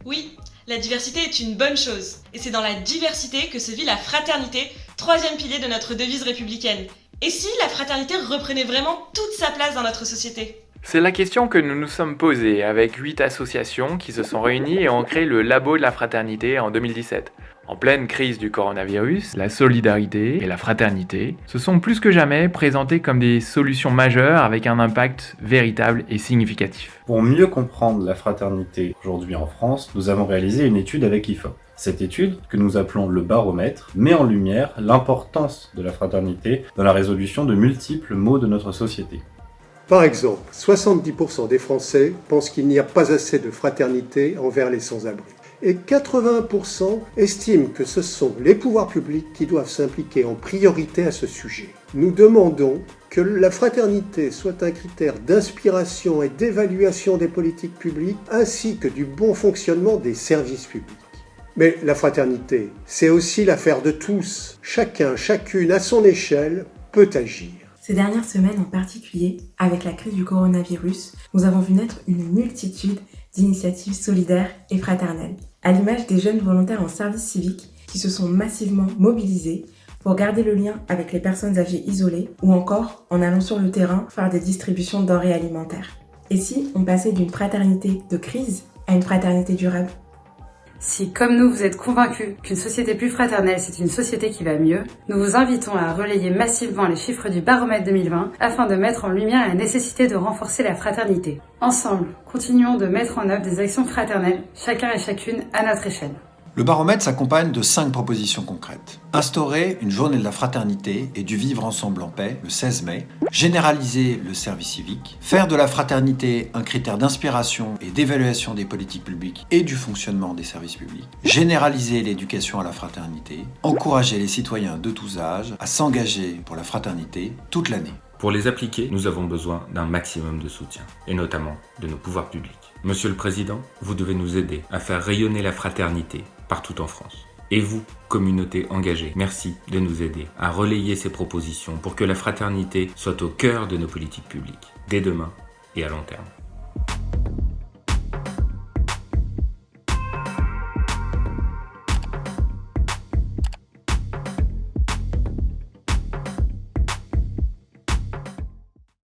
Oui, la diversité est une bonne chose. Et c'est dans la diversité que se vit la fraternité, troisième pilier de notre devise républicaine. Et si la fraternité reprenait vraiment toute sa place dans notre société ? C'est la question que nous nous sommes posée avec 8 associations qui se sont réunies et ont créé le Labo de la Fraternité en 2017. En pleine crise du coronavirus, la solidarité et la fraternité se sont plus que jamais présentées comme des solutions majeures avec un impact véritable et significatif. Pour mieux comprendre la fraternité aujourd'hui en France, nous avons réalisé une étude avec IFOP. Cette étude, que nous appelons le baromètre, met en lumière l'importance de la fraternité dans la résolution de multiples maux de notre société. Par exemple, 70% des Français pensent qu'il n'y a pas assez de fraternité envers les sans-abri. Et 80% estiment que ce sont les pouvoirs publics qui doivent s'impliquer en priorité à ce sujet. Nous demandons que la fraternité soit un critère d'inspiration et d'évaluation des politiques publiques ainsi que du bon fonctionnement des services publics. Mais la fraternité, c'est aussi l'affaire de tous. Chacun, chacune, à son échelle, peut agir. Ces dernières semaines en particulier, avec la crise du coronavirus, nous avons vu naître une multitude d'initiatives solidaires et fraternelles, à l'image des jeunes volontaires en service civique qui se sont massivement mobilisés pour garder le lien avec les personnes âgées isolées ou encore en allant sur le terrain faire des distributions de denrées alimentaires. Et si on passait d'une fraternité de crise à une fraternité durable ? Si, comme nous, vous êtes convaincus qu'une société plus fraternelle, c'est une société qui va mieux, nous vous invitons à relayer massivement les chiffres du baromètre 2020 afin de mettre en lumière la nécessité de renforcer la fraternité. Ensemble, continuons de mettre en œuvre des actions fraternelles, chacun et chacune à notre échelle. Le baromètre s'accompagne de 5 propositions concrètes. Instaurer une journée de la fraternité et du vivre ensemble en paix, le 16 mai. Généraliser le service civique. Faire de la fraternité un critère d'inspiration et d'évaluation des politiques publiques et du fonctionnement des services publics. Généraliser l'éducation à la fraternité. Encourager les citoyens de tous âges à s'engager pour la fraternité toute l'année. Pour les appliquer, nous avons besoin d'un maximum de soutien, et notamment de nos pouvoirs publics. Monsieur le Président, vous devez nous aider à faire rayonner la fraternité partout en France. Et vous, communauté engagée, merci de nous aider à relayer ces propositions pour que la fraternité soit au cœur de nos politiques publiques, dès demain et à long terme.